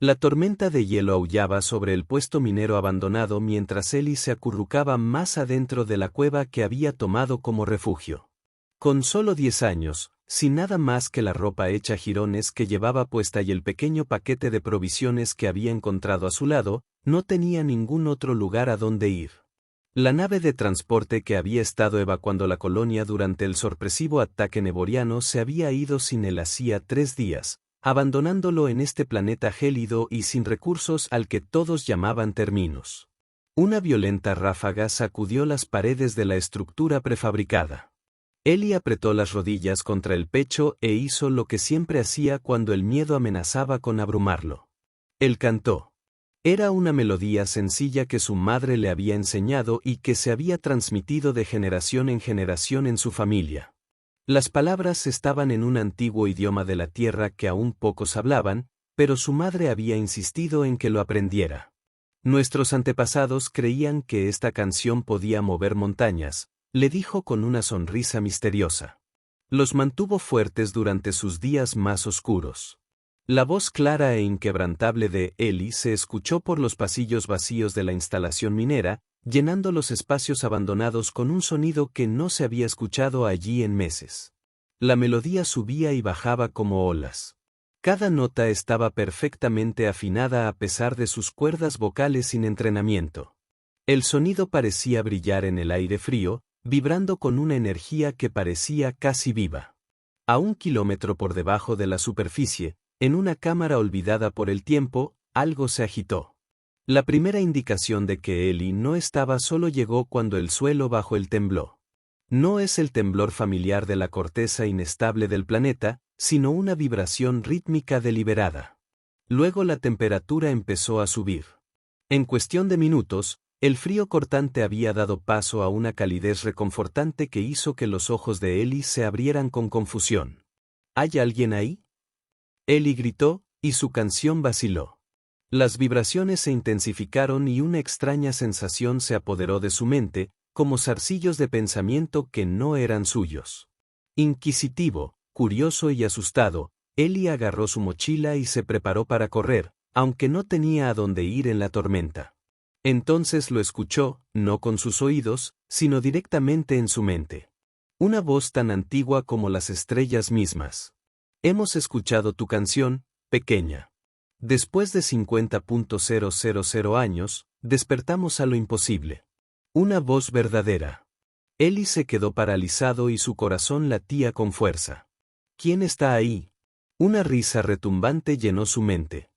La tormenta de hielo aullaba sobre el puesto minero abandonado mientras Ellie se acurrucaba más adentro de la cueva que había tomado como refugio. Con solo 10 años, sin nada más que la ropa hecha jirones que llevaba puesta y el pequeño paquete de provisiones que había encontrado a su lado, no tenía ningún otro lugar a donde ir. La nave de transporte que había estado evacuando la colonia durante el sorpresivo ataque neboriano se había ido sin él hacía 3 días, abandonándolo en este planeta gélido y sin recursos al que todos llamaban Terminus. Una violenta ráfaga sacudió las paredes de la estructura prefabricada. Ellie apretó las rodillas contra el pecho e hizo lo que siempre hacía cuando el miedo amenazaba con abrumarlo. Él cantó. Era una melodía sencilla que su madre le había enseñado y que se había transmitido de generación en generación en su familia. Las palabras estaban en un antiguo idioma de la tierra que aún pocos hablaban, pero su madre había insistido en que lo aprendiera. Nuestros antepasados creían que esta canción podía mover montañas, le dijo con una sonrisa misteriosa. Los mantuvo fuertes durante sus días más oscuros. La voz clara e inquebrantable de Ellie se escuchó por los pasillos vacíos de la instalación minera, llenando los espacios abandonados con un sonido que no se había escuchado allí en meses. La melodía subía y bajaba como olas. Cada nota estaba perfectamente afinada a pesar de sus cuerdas vocales sin entrenamiento. El sonido parecía brillar en el aire frío, vibrando con una energía que parecía casi viva. A 1 kilómetro por debajo de la superficie, en una cámara olvidada por el tiempo, algo se agitó. La primera indicación de que Ellie no estaba solo llegó cuando el suelo bajo él tembló. No es el temblor familiar de la corteza inestable del planeta, sino una vibración rítmica deliberada. Luego la temperatura empezó a subir. En cuestión de minutos, el frío cortante había dado paso a una calidez reconfortante que hizo que los ojos de Ellie se abrieran con confusión. ¿Hay alguien ahí? Ellie gritó, y su canción vaciló. Las vibraciones se intensificaron y una extraña sensación se apoderó de su mente, como zarcillos de pensamiento que no eran suyos. Inquisitivo, curioso y asustado, Ellie agarró su mochila y se preparó para correr, aunque no tenía a dónde ir en la tormenta. Entonces lo escuchó, no con sus oídos, sino directamente en su mente. Una voz tan antigua como las estrellas mismas. Hemos escuchado tu canción, pequeña. Después de 50.000 años, despertamos a lo imposible. Una voz verdadera. Ellie se quedó paralizado y su corazón latía con fuerza. ¿Quién está ahí? Una risa retumbante llenó su mente.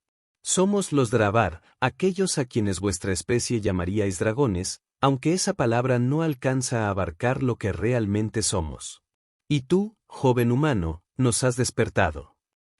Somos los Dravar, aquellos a quienes vuestra especie llamaríais dragones, aunque esa palabra no alcanza a abarcar lo que realmente somos. Y tú, joven humano, nos has despertado.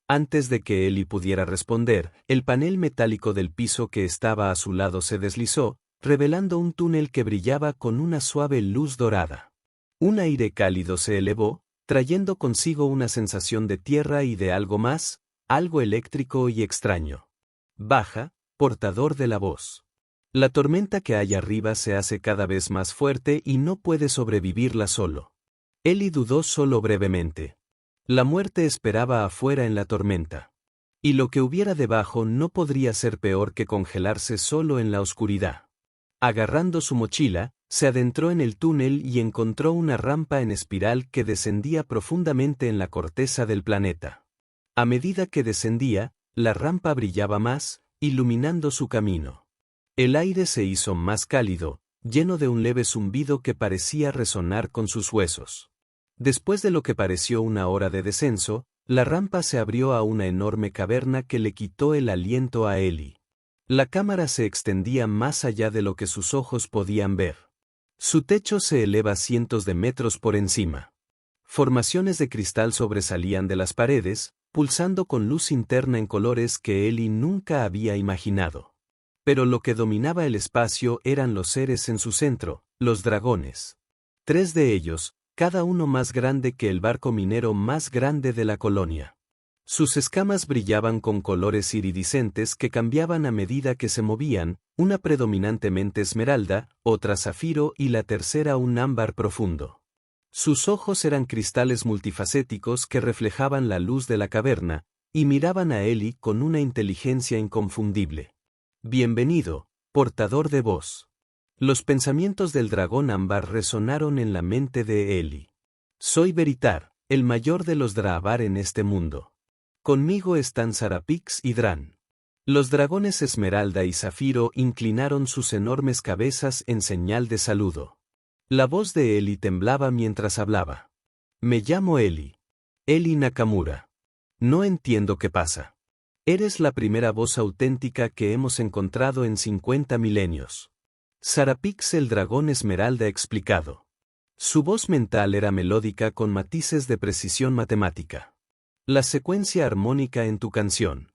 Antes de que Ellie pudiera responder, el panel metálico del piso que estaba a su lado se deslizó, revelando un túnel que brillaba con una suave luz dorada. Un aire cálido se elevó, trayendo consigo una sensación de tierra y de algo más, algo eléctrico y extraño. Baja, portador de la voz. La tormenta que hay arriba se hace cada vez más fuerte y no puede sobrevivirla solo. Ellie dudó solo brevemente. La muerte esperaba afuera en la tormenta. Y lo que hubiera debajo no podría ser peor que congelarse solo en la oscuridad. Agarrando su mochila, se adentró en el túnel y encontró una rampa en espiral que descendía profundamente en la corteza del planeta. A medida que descendía, la rampa brillaba más, iluminando su camino. El aire se hizo más cálido, lleno de un leve zumbido que parecía resonar con sus huesos. Después de lo que pareció una hora de descenso, la rampa se abrió a una enorme caverna que le quitó el aliento a Ellie. La cámara se extendía más allá de lo que sus ojos podían ver. Su techo se eleva cientos de metros por encima. Formaciones de cristal sobresalían de las paredes, pulsando con luz interna en colores que Ellie nunca había imaginado. Pero lo que dominaba el espacio eran los seres en su centro, los dragones. 3 de ellos, cada uno más grande que el barco minero más grande de la colonia. Sus escamas brillaban con colores iridiscentes que cambiaban a medida que se movían, una predominantemente esmeralda, otra zafiro y la tercera un ámbar profundo. Sus ojos eran cristales multifacéticos que reflejaban la luz de la caverna, y miraban a Eli con una inteligencia inconfundible. Bienvenido, portador de voz. Los pensamientos del dragón ámbar resonaron en la mente de Eli. Soy Veritar, el mayor de los Draabar en este mundo. Conmigo están Sarapix y Dran. Los dragones Esmeralda y Zafiro inclinaron sus enormes cabezas en señal de saludo. La voz de Eli temblaba mientras hablaba. Me llamo Eli. Eli Nakamura. No entiendo qué pasa. Eres la primera voz auténtica que hemos encontrado en 50 milenios. Sarapix el dragón Esmeralda explicado. Su voz mental era melódica con matices de precisión matemática. La secuencia armónica en tu canción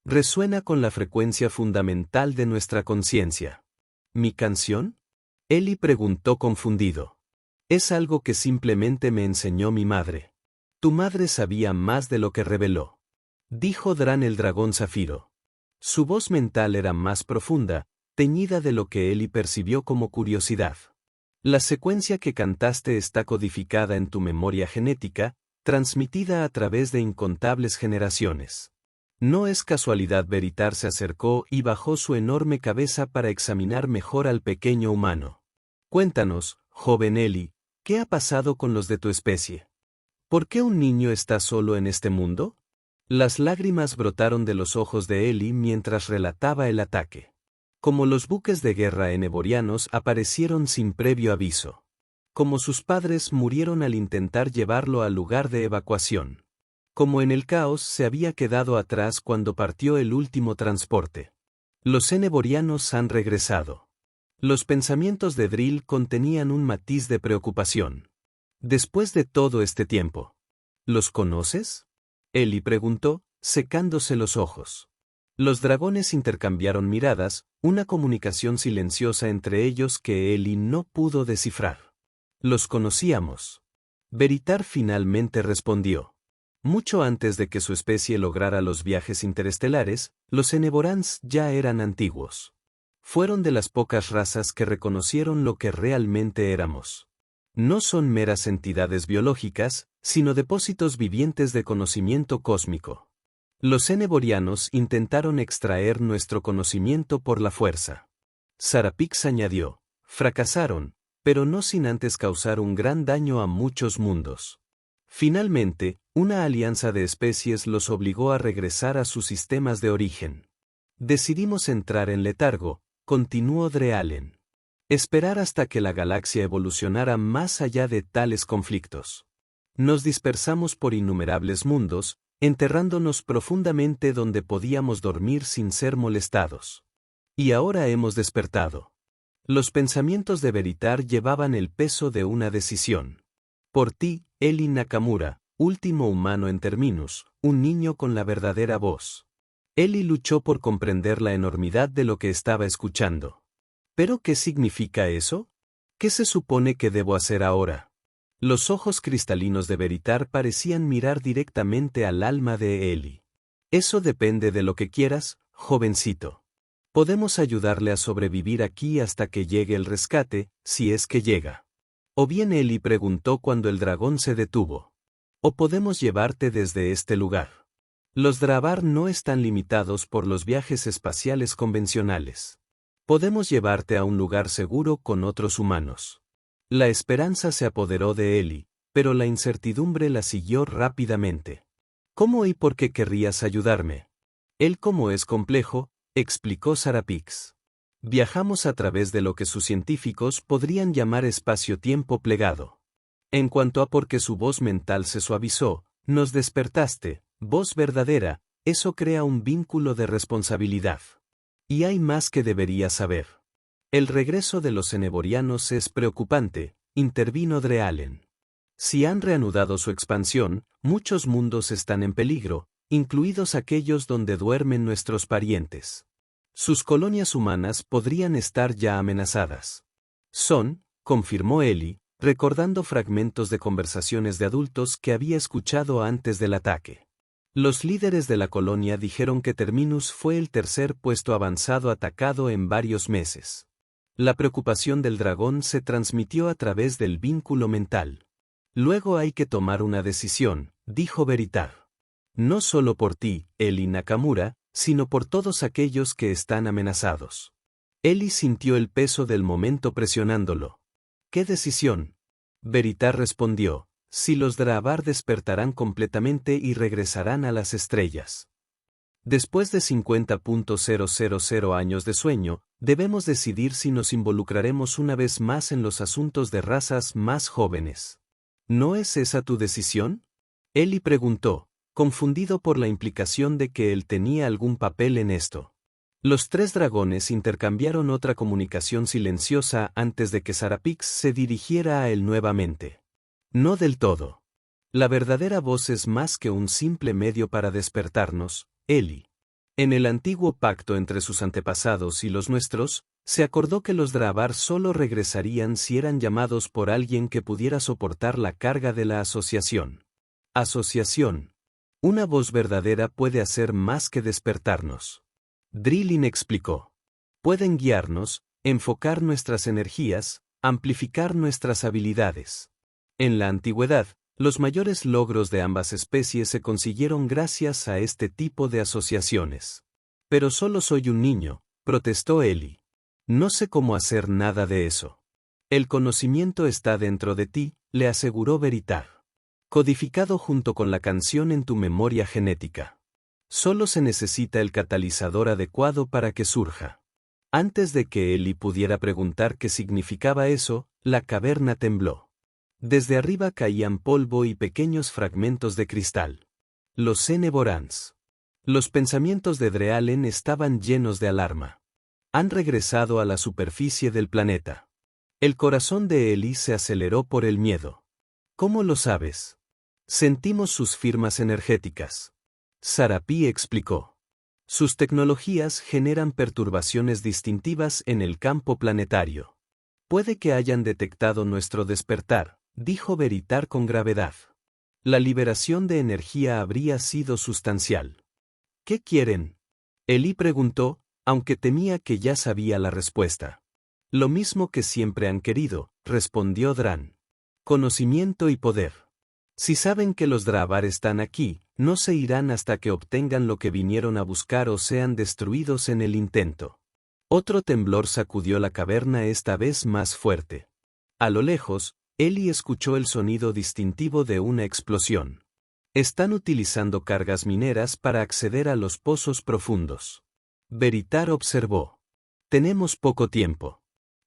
resuena con la frecuencia fundamental de nuestra conciencia. ¿Mi canción? Eli preguntó confundido. Es algo que simplemente me enseñó mi madre. Tu madre sabía más de lo que reveló. Dijo Dran el dragón Zafiro. Su voz mental era más profunda, teñida de lo que Eli percibió como curiosidad. La secuencia que cantaste está codificada en tu memoria genética, transmitida a través de incontables generaciones. No es casualidad. Veritar se acercó y bajó su enorme cabeza para examinar mejor al pequeño humano. Cuéntanos, joven Eli, ¿qué ha pasado con los de tu especie? ¿Por qué un niño está solo en este mundo? Las lágrimas brotaron de los ojos de Eli mientras relataba el ataque. Como los buques de guerra eneborianos aparecieron sin previo aviso. Como sus padres murieron al intentar llevarlo al lugar de evacuación. Como en el caos se había quedado atrás cuando partió el último transporte. Los eneborianos han regresado. Los pensamientos de Drill contenían un matiz de preocupación. Después de todo este tiempo, ¿los conoces? Eli preguntó, secándose los ojos. Los dragones intercambiaron miradas, una comunicación silenciosa entre ellos que Eli no pudo descifrar. Los conocíamos. Veritar finalmente respondió. Mucho antes de que su especie lograra los viajes interestelares, los Eneborans ya eran antiguos. Fueron de las pocas razas que reconocieron lo que realmente éramos. No son meras entidades biológicas, sino depósitos vivientes de conocimiento cósmico. Los eneborianos intentaron extraer nuestro conocimiento por la fuerza. Sarapix añadió, fracasaron, pero no sin antes causar un gran daño a muchos mundos. Finalmente, una alianza de especies los obligó a regresar a sus sistemas de origen. Decidimos entrar en letargo, continuó Drealen. Esperar hasta que la galaxia evolucionara más allá de tales conflictos. Nos dispersamos por innumerables mundos, enterrándonos profundamente donde podíamos dormir sin ser molestados. Y ahora hemos despertado. Los pensamientos de Veritar llevaban el peso de una decisión. Por ti, Eli Nakamura, último humano en Terminus, un niño con la verdadera voz. Eli luchó por comprender la enormidad de lo que estaba escuchando. ¿Pero qué significa eso? ¿Qué se supone que debo hacer ahora? Los ojos cristalinos de Veritar parecían mirar directamente al alma de Eli. Eso depende de lo que quieras, jovencito. Podemos ayudarle a sobrevivir aquí hasta que llegue el rescate, si es que llega. O bien Eli preguntó cuando el dragón se detuvo. O podemos llevarte desde este lugar. Los Draabar no están limitados por los viajes espaciales convencionales. Podemos llevarte a un lugar seguro con otros humanos. La esperanza se apoderó de Eli, pero la incertidumbre la siguió rápidamente. ¿Cómo y por qué querrías ayudarme? Él como es complejo, explicó Sarapix. Viajamos a través de lo que sus científicos podrían llamar espacio-tiempo plegado. En cuanto a por qué su voz mental se suavizó, nos despertaste, voz verdadera, eso crea un vínculo de responsabilidad. Y hay más que deberías saber. El regreso de los eneborianos es preocupante, intervino Drealen. Si han reanudado su expansión, muchos mundos están en peligro, incluidos aquellos donde duermen nuestros parientes. Sus colonias humanas podrían estar ya amenazadas. Confirmó Eli, recordando fragmentos de conversaciones de adultos que había escuchado antes del ataque. Los líderes de la colonia dijeron que Terminus fue el tercer puesto avanzado atacado en varios meses. La preocupación del dragón se transmitió a través del vínculo mental. Luego hay que tomar una decisión, dijo Veritar. No solo por ti, Eli Nakamura, sino por todos aquellos que están amenazados. Eli sintió el peso del momento presionándolo. ¿Qué decisión? Veritar respondió, si los Draavar despertarán completamente y regresarán a las estrellas. Después de 50.000 años de sueño, debemos decidir si nos involucraremos una vez más en los asuntos de razas más jóvenes. ¿No es esa tu decisión? Eli preguntó, confundido por la implicación de que él tenía algún papel en esto. Los tres dragones intercambiaron otra comunicación silenciosa antes de que Sarapix se dirigiera a él nuevamente. No del todo. La verdadera voz es más que un simple medio para despertarnos, Eli. En el antiguo pacto entre sus antepasados y los nuestros, se acordó que los Draavar solo regresarían si eran llamados por alguien que pudiera soportar la carga de la asociación. Asociación. Una voz verdadera puede hacer más que despertarnos. Drillin explicó. Pueden guiarnos, enfocar nuestras energías, amplificar nuestras habilidades. En la antigüedad, los mayores logros de ambas especies se consiguieron gracias a este tipo de asociaciones. Pero solo soy un niño, protestó Eli. No sé cómo hacer nada de eso. El conocimiento está dentro de ti, le aseguró Veritar. Codificado junto con la canción en tu memoria genética. Solo se necesita el catalizador adecuado para que surja. Antes de que Eli pudiera preguntar qué significaba eso, la caverna tembló. Desde arriba caían polvo y pequeños fragmentos de cristal. Los Eneborans. Los pensamientos de Drealen estaban llenos de alarma. Han regresado a la superficie del planeta. El corazón de Eli se aceleró por el miedo. ¿Cómo lo sabes? Sentimos sus firmas energéticas. Sarapi explicó. Sus tecnologías generan perturbaciones distintivas en el campo planetario. Puede que hayan detectado nuestro despertar, dijo Veritar con gravedad. La liberación de energía habría sido sustancial. ¿Qué quieren? Eli preguntó, aunque temía que ya sabía la respuesta. Lo mismo que siempre han querido, respondió Dran. Conocimiento y poder. Si saben que los Draavar están aquí, no se irán hasta que obtengan lo que vinieron a buscar o sean destruidos en el intento. Otro temblor sacudió la caverna, esta vez más fuerte. A lo lejos, Eli escuchó el sonido distintivo de una explosión. Están utilizando cargas mineras para acceder a los pozos profundos. Veritar observó. Tenemos poco tiempo.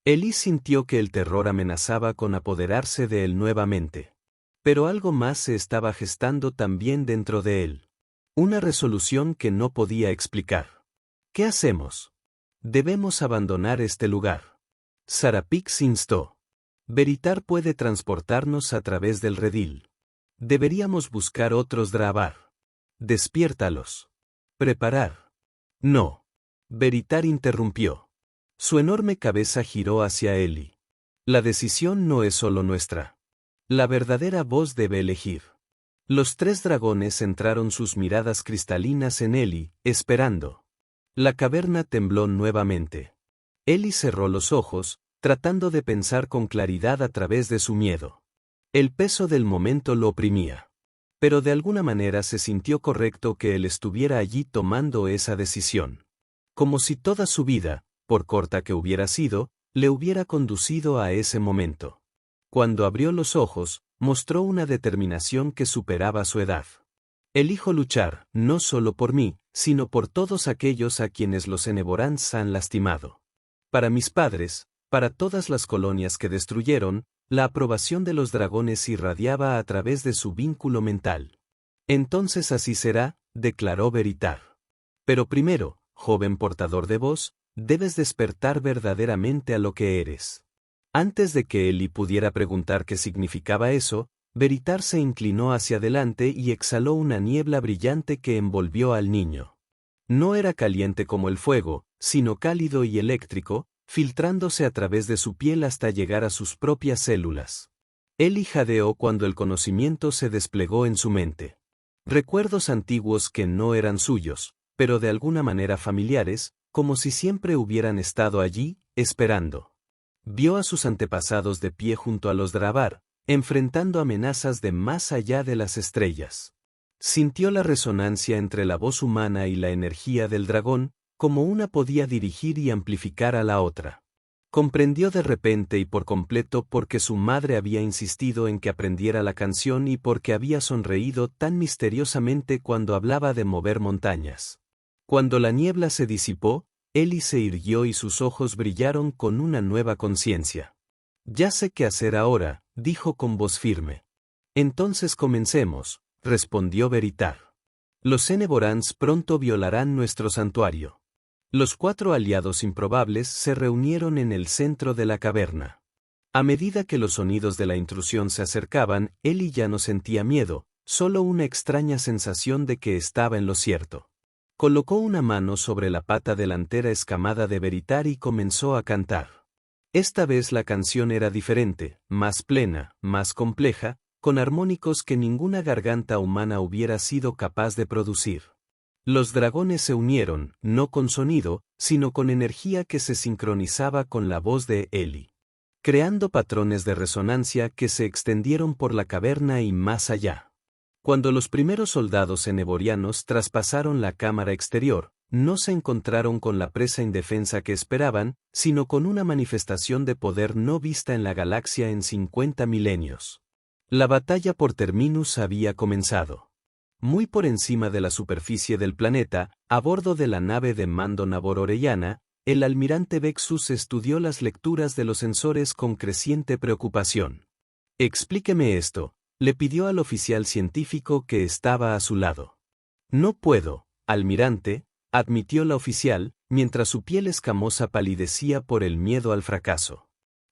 Eli sintió que el terror amenazaba con apoderarse de él nuevamente. Pero algo más se estaba gestando también dentro de él. Una resolución que no podía explicar. ¿Qué hacemos? Debemos abandonar este lugar. Sarapix instó. Veritar puede transportarnos a través del redil. Deberíamos buscar otros Draavar. Despiértalos. Preparar. No. Veritar interrumpió. Su enorme cabeza giró hacia Eli. La decisión no es solo nuestra. La verdadera voz debe elegir. Los tres dragones centraron sus miradas cristalinas en Eli, esperando. La caverna tembló nuevamente. Eli cerró los ojos, tratando de pensar con claridad a través de su miedo. El peso del momento lo oprimía. Pero de alguna manera se sintió correcto que él estuviera allí tomando esa decisión. Como si toda su vida, por corta que hubiera sido, le hubiera conducido a ese momento. Cuando abrió los ojos, mostró una determinación que superaba su edad. Elijo luchar, no solo por mí, sino por todos aquellos a quienes los Eneborans han lastimado. Para mis padres, para todas las colonias que destruyeron, la aprobación de los dragones irradiaba a través de su vínculo mental. Entonces así será, declaró Veritar. Pero primero, joven portador de voz, debes despertar verdaderamente a lo que eres. Antes de que Eli pudiera preguntar qué significaba eso, Veritar se inclinó hacia adelante y exhaló una niebla brillante que envolvió al niño. No era caliente como el fuego, sino cálido y eléctrico, filtrándose a través de su piel hasta llegar a sus propias células. Eli jadeó cuando el conocimiento se desplegó en su mente. Recuerdos antiguos que no eran suyos, pero de alguna manera familiares, como si siempre hubieran estado allí, esperando. Vio a sus antepasados de pie junto a los Draavar, enfrentando amenazas de más allá de las estrellas. Sintió la resonancia entre la voz humana y la energía del dragón, como una podía dirigir y amplificar a la otra. Comprendió de repente y por completo por qué su madre había insistido en que aprendiera la canción y por qué había sonreído tan misteriosamente cuando hablaba de mover montañas. Cuando la niebla se disipó, Ellie se irguió y sus ojos brillaron con una nueva conciencia. «Ya sé qué hacer ahora», dijo con voz firme. «Entonces comencemos», respondió Veritar. «Los Eneborans pronto violarán nuestro santuario». Los 4 aliados improbables se reunieron en el centro de la caverna. A medida que los sonidos de la intrusión se acercaban, Ellie ya no sentía miedo, solo una extraña sensación de que estaba en lo cierto. Colocó una mano sobre la pata delantera escamada de Veritar y comenzó a cantar. Esta vez la canción era diferente, más plena, más compleja, con armónicos que ninguna garganta humana hubiera sido capaz de producir. Los dragones se unieron, no con sonido, sino con energía que se sincronizaba con la voz de Ellie, creando patrones de resonancia que se extendieron por la caverna y más allá. Cuando los primeros soldados eneborianos traspasaron la cámara exterior, no se encontraron con la presa indefensa que esperaban, sino con una manifestación de poder no vista en la galaxia en 50 milenios. La batalla por Terminus había comenzado. Muy por encima de la superficie del planeta, a bordo de la nave de mando Nabor Orellana, el almirante Vexus estudió las lecturas de los sensores con creciente preocupación. «Explíqueme esto», le pidió al oficial científico que estaba a su lado. «No puedo, almirante», admitió la oficial, mientras su piel escamosa palidecía por el miedo al fracaso.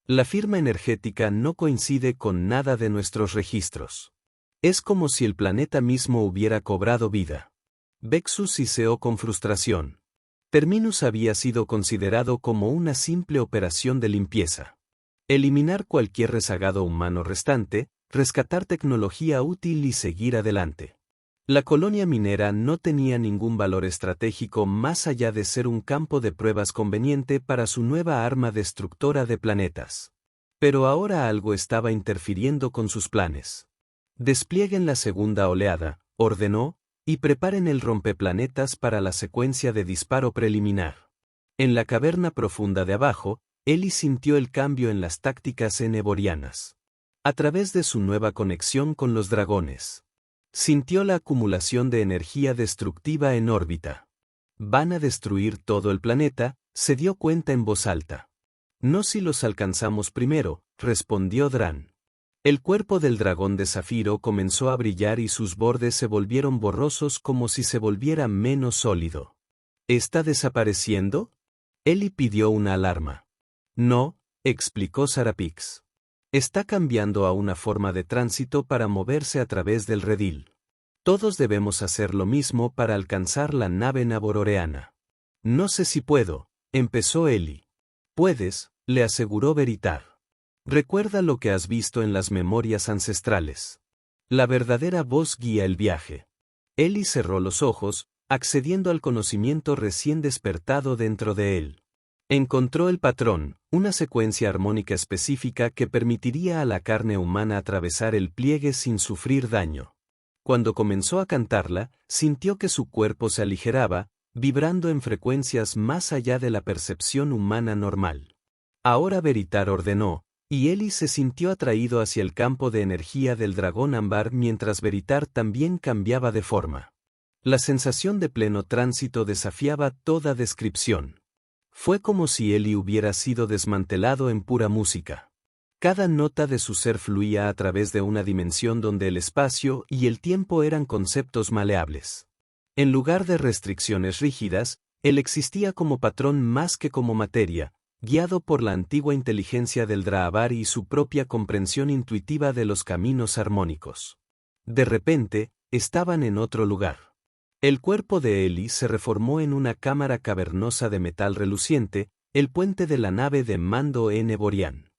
«La firma energética no coincide con nada de nuestros registros. Es como si el planeta mismo hubiera cobrado vida». Vexus siseó con frustración. Terminus había sido considerado como una simple operación de limpieza. Eliminar cualquier rezagado humano restante, rescatar tecnología útil y seguir adelante. La colonia minera no tenía ningún valor estratégico más allá de ser un campo de pruebas conveniente para su nueva arma destructora de planetas. Pero ahora algo estaba interfiriendo con sus planes. «Desplieguen la segunda oleada», ordenó, «y preparen el rompeplanetas para la secuencia de disparo preliminar». En la caverna profunda de abajo, Ellie sintió el cambio en las tácticas eneborianas. A través de su nueva conexión con los dragones. Sintió la acumulación de energía destructiva en órbita. «Van a destruir todo el planeta», se dio cuenta en voz alta. «No si los alcanzamos primero», respondió Dran. El cuerpo del dragón de zafiro comenzó a brillar y sus bordes se volvieron borrosos como si se volviera menos sólido. «¿Está desapareciendo?», Ellie pidió una alarma. «No», explicó Sarapix. «Está cambiando a una forma de tránsito para moverse a través del redil. Todos debemos hacer lo mismo para alcanzar la nave nabororeana». «No sé si puedo», empezó Ellie. «Puedes», le aseguró Veritar. «Recuerda lo que has visto en las memorias ancestrales. La verdadera voz guía el viaje». Ellie cerró los ojos, accediendo al conocimiento recién despertado dentro de él. Encontró el patrón, una secuencia armónica específica que permitiría a la carne humana atravesar el pliegue sin sufrir daño. Cuando comenzó a cantarla, sintió que su cuerpo se aligeraba, vibrando en frecuencias más allá de la percepción humana normal. Ahora Veritar ordenó, y Ellie se sintió atraído hacia el campo de energía del dragón ámbar mientras Veritar también cambiaba de forma. La sensación de pleno tránsito desafiaba toda descripción. Fue como si Ellie hubiera sido desmantelado en pura música. Cada nota de su ser fluía a través de una dimensión donde el espacio y el tiempo eran conceptos maleables. En lugar de restricciones rígidas, él existía como patrón más que como materia, guiado por la antigua inteligencia del Draavar y su propia comprensión intuitiva de los caminos armónicos. De repente, estaban en otro lugar. El cuerpo de Ellie se reformó en una cámara cavernosa de metal reluciente, el puente de la nave de mando Eneborian.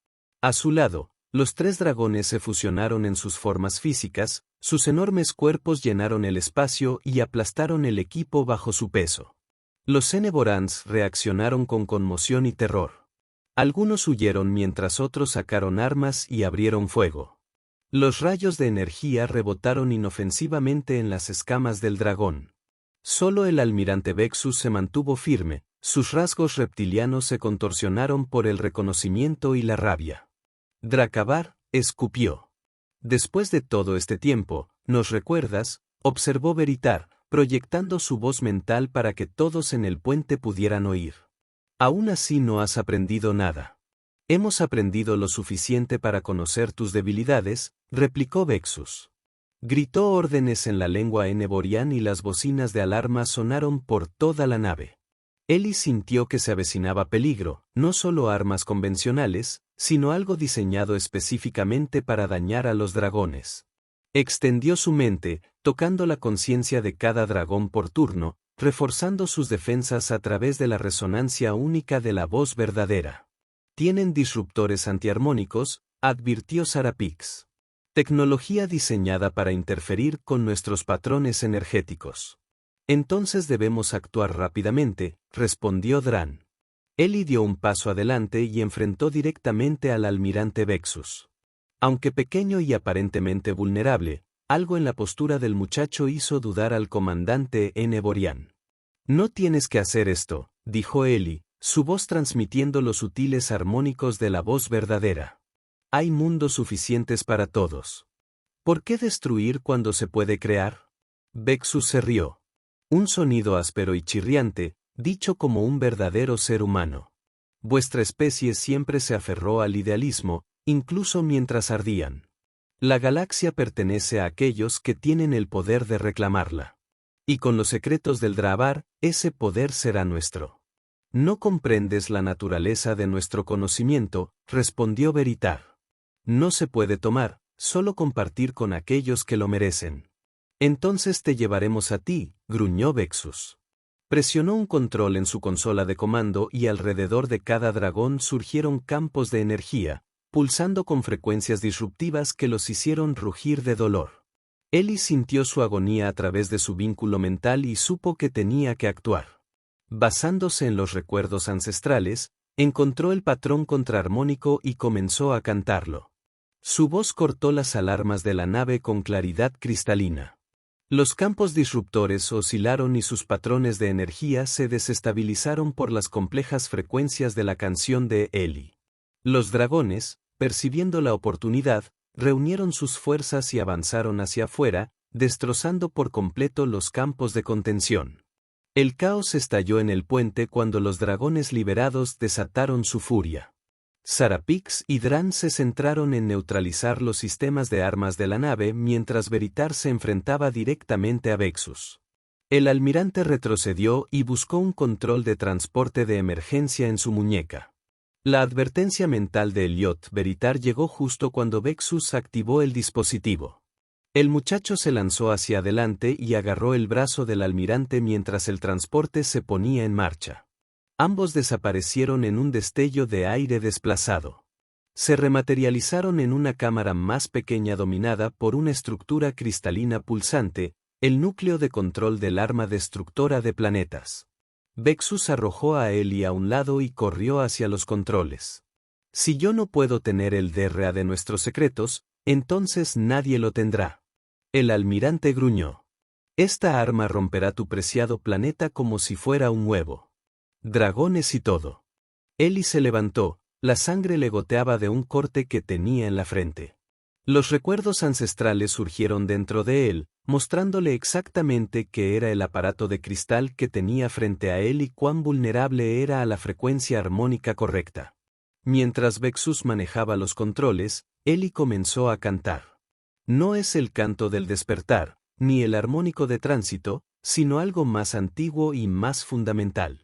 A su lado, los 3 dragones se fusionaron en sus formas físicas, sus enormes cuerpos llenaron el espacio y aplastaron el equipo bajo su peso. Los Eneborans reaccionaron con conmoción y terror. Algunos huyeron mientras otros sacaron armas y abrieron fuego. Los rayos de energía rebotaron inofensivamente en las escamas del dragón. Solo el almirante Vexus se mantuvo firme, sus rasgos reptilianos se contorsionaron por el reconocimiento y la rabia. Dracabar escupió. Después de todo este tiempo, ¿nos recuerdas?, observó Veritar, proyectando su voz mental para que todos en el puente pudieran oír. Aún así no has aprendido nada. Hemos aprendido lo suficiente para conocer tus debilidades, replicó Vexus. Gritó órdenes en la lengua eneborian y las bocinas de alarma sonaron por toda la nave. Ellie sintió que se avecinaba peligro, no solo armas convencionales, sino algo diseñado específicamente para dañar a los dragones. Extendió su mente, tocando la conciencia de cada dragón por turno, reforzando sus defensas a través de la resonancia única de la voz verdadera. Tienen disruptores antiarmónicos, advirtió Sarapix. Tecnología diseñada para interferir con nuestros patrones energéticos. Entonces debemos actuar rápidamente, respondió Dran. Ellie dio un paso adelante y enfrentó directamente al almirante Vexus. Aunque pequeño y aparentemente vulnerable, algo en la postura del muchacho hizo dudar al comandante eneborian. No tienes que hacer esto, dijo Ellie, su voz transmitiendo los sutiles armónicos de la voz verdadera. Hay mundos suficientes para todos. ¿Por qué destruir cuando se puede crear? Vexus se rió. Un sonido áspero y chirriante, dicho como un verdadero ser humano. Vuestra especie siempre se aferró al idealismo, incluso mientras ardían. La galaxia pertenece a aquellos que tienen el poder de reclamarla. Y con los secretos del Draabar, ese poder será nuestro. No comprendes la naturaleza de nuestro conocimiento, respondió Veritar. No se puede tomar, solo compartir con aquellos que lo merecen. Entonces te llevaremos a ti, gruñó Vexus. Presionó un control en su consola de comando y alrededor de cada dragón surgieron campos de energía, pulsando con frecuencias disruptivas que los hicieron rugir de dolor. Ellie sintió su agonía a través de su vínculo mental y supo que tenía que actuar. Basándose en los recuerdos ancestrales, encontró el patrón contraarmónico y comenzó a cantarlo. Su voz cortó las alarmas de la nave con claridad cristalina. Los campos disruptores oscilaron y sus patrones de energía se desestabilizaron por las complejas frecuencias de la canción de Ellie. Los dragones, percibiendo la oportunidad, reunieron sus fuerzas y avanzaron hacia afuera, destrozando por completo los campos de contención. El caos estalló en el puente cuando los dragones liberados desataron su furia. Sarapix y Dran se centraron en neutralizar los sistemas de armas de la nave mientras Veritar se enfrentaba directamente a Vexus. El almirante retrocedió y buscó un control de transporte de emergencia en su muñeca. La advertencia mental de Elliot Veritar llegó justo cuando Vexus activó el dispositivo. El muchacho se lanzó hacia adelante y agarró el brazo del almirante mientras el transporte se ponía en marcha. Ambos desaparecieron en un destello de aire desplazado. Se rematerializaron en una cámara más pequeña dominada por una estructura cristalina pulsante, el núcleo de control del arma destructora de planetas. Vexus arrojó a Ellie a un lado y corrió hacia los controles. Si yo no puedo tener el DRA de nuestros secretos, entonces nadie lo tendrá. El almirante gruñó. Esta arma romperá tu preciado planeta como si fuera un huevo. Dragones y todo. Ellie se levantó, la sangre le goteaba de un corte que tenía en la frente. Los recuerdos ancestrales surgieron dentro de él, mostrándole exactamente qué era el aparato de cristal que tenía frente a él y cuán vulnerable era a la frecuencia armónica correcta. Mientras Vexus manejaba los controles, Ellie comenzó a cantar. No es el canto del despertar, ni el armónico de tránsito, sino algo más antiguo y más fundamental.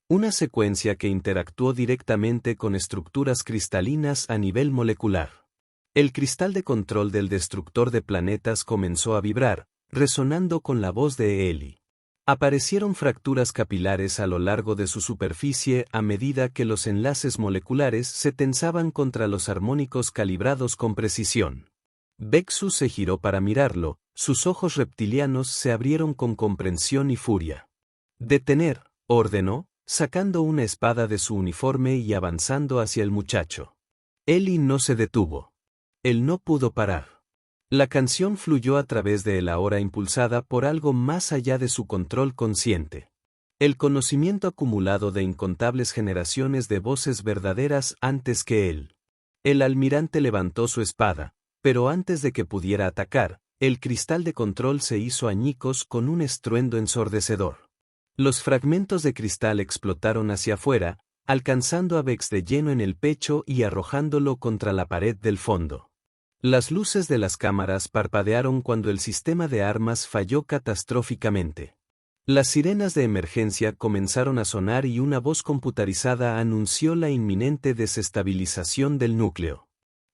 Una secuencia que interactuó directamente con estructuras cristalinas a nivel molecular. El cristal de control del destructor de planetas comenzó a vibrar, resonando con la voz de Ellie. Aparecieron fracturas capilares a lo largo de su superficie a medida que los enlaces moleculares se tensaban contra los armónicos calibrados con precisión. Vexus se giró para mirarlo, sus ojos reptilianos se abrieron con comprensión y furia. «Detener», ordenó, sacando una espada de su uniforme y avanzando hacia el muchacho. Ellie no se detuvo. Él no pudo parar. La canción fluyó a través de él ahora impulsada por algo más allá de su control consciente. El conocimiento acumulado de incontables generaciones de voces verdaderas antes que él. El almirante levantó su espada, pero antes de que pudiera atacar, el cristal de control se hizo añicos con un estruendo ensordecedor. Los fragmentos de cristal explotaron hacia afuera, alcanzando a Vex de lleno en el pecho y arrojándolo contra la pared del fondo. Las luces de las cámaras parpadearon cuando el sistema de armas falló catastróficamente. Las sirenas de emergencia comenzaron a sonar y una voz computarizada anunció la inminente desestabilización del núcleo.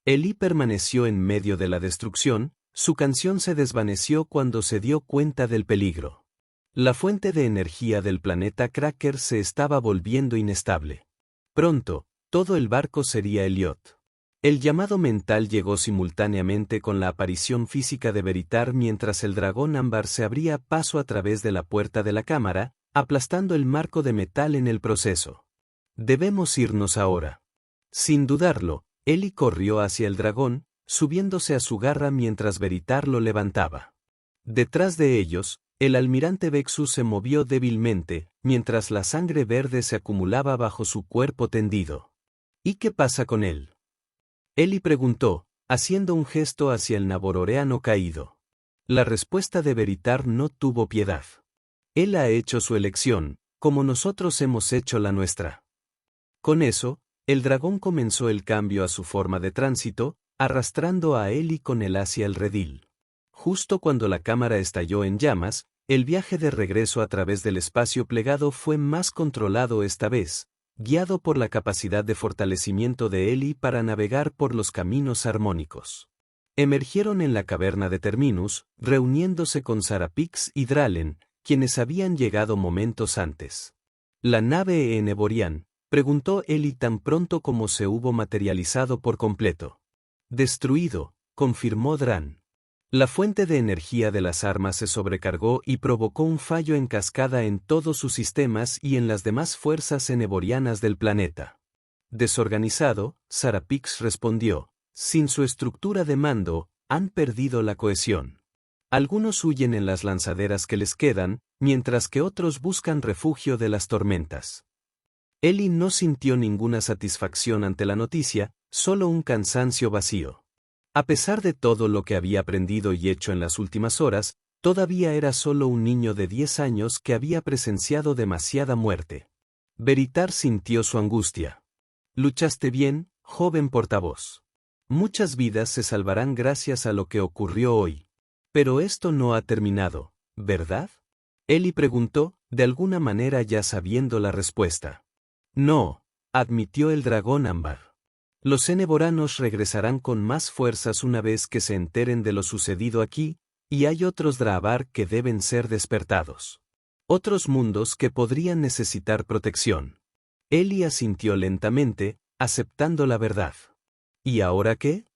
Eli permaneció en medio de la destrucción, su canción se desvaneció cuando se dio cuenta del peligro. La fuente de energía del planeta Cracker se estaba volviendo inestable. Pronto, todo el barco sería Elliot. El llamado mental llegó simultáneamente con la aparición física de Veritar mientras el dragón ámbar se abría paso a través de la puerta de la cámara, aplastando el marco de metal en el proceso. Debemos irnos ahora. Sin dudarlo, Eli corrió hacia el dragón, subiéndose a su garra mientras Veritar lo levantaba. Detrás de ellos, el almirante Vexus se movió débilmente, mientras la sangre verde se acumulaba bajo su cuerpo tendido. ¿Y qué pasa con él? Eli preguntó, haciendo un gesto hacia el nabororeano caído. La respuesta de Veritar no tuvo piedad. Él ha hecho su elección, como nosotros hemos hecho la nuestra. Con eso, el dragón comenzó el cambio a su forma de tránsito, arrastrando a Eli con él hacia el redil. Justo cuando la cámara estalló en llamas, el viaje de regreso a través del espacio plegado fue más controlado esta vez, guiado por la capacidad de fortalecimiento de Eli para navegar por los caminos armónicos. Emergieron en la caverna de Terminus, reuniéndose con Sarapix y Dralen, quienes habían llegado momentos antes. ¿La nave Eneborian?, preguntó Eli tan pronto como se hubo materializado por completo. Destruido, confirmó Dran. La fuente de energía de las armas se sobrecargó y provocó un fallo en cascada en todos sus sistemas y en las demás fuerzas eneborianas del planeta. Desorganizado, Sarapix respondió, sin su estructura de mando, han perdido la cohesión. Algunos huyen en las lanzaderas que les quedan, mientras que otros buscan refugio de las tormentas. Eli no sintió ninguna satisfacción ante la noticia, solo un cansancio vacío. A pesar de todo lo que había aprendido y hecho en las últimas horas, todavía era solo un niño de 10 años que había presenciado demasiada muerte. Veritar sintió su angustia. Luchaste bien, joven portavoz. Muchas vidas se salvarán gracias a lo que ocurrió hoy. Pero esto no ha terminado, ¿verdad? Eli preguntó, de alguna manera ya sabiendo la respuesta. No, admitió el dragón ámbar. Los eneboranos regresarán con más fuerzas una vez que se enteren de lo sucedido aquí, y hay otros Draabar que deben ser despertados. Otros mundos que podrían necesitar protección. Eli asintió lentamente, aceptando la verdad. ¿Y ahora qué?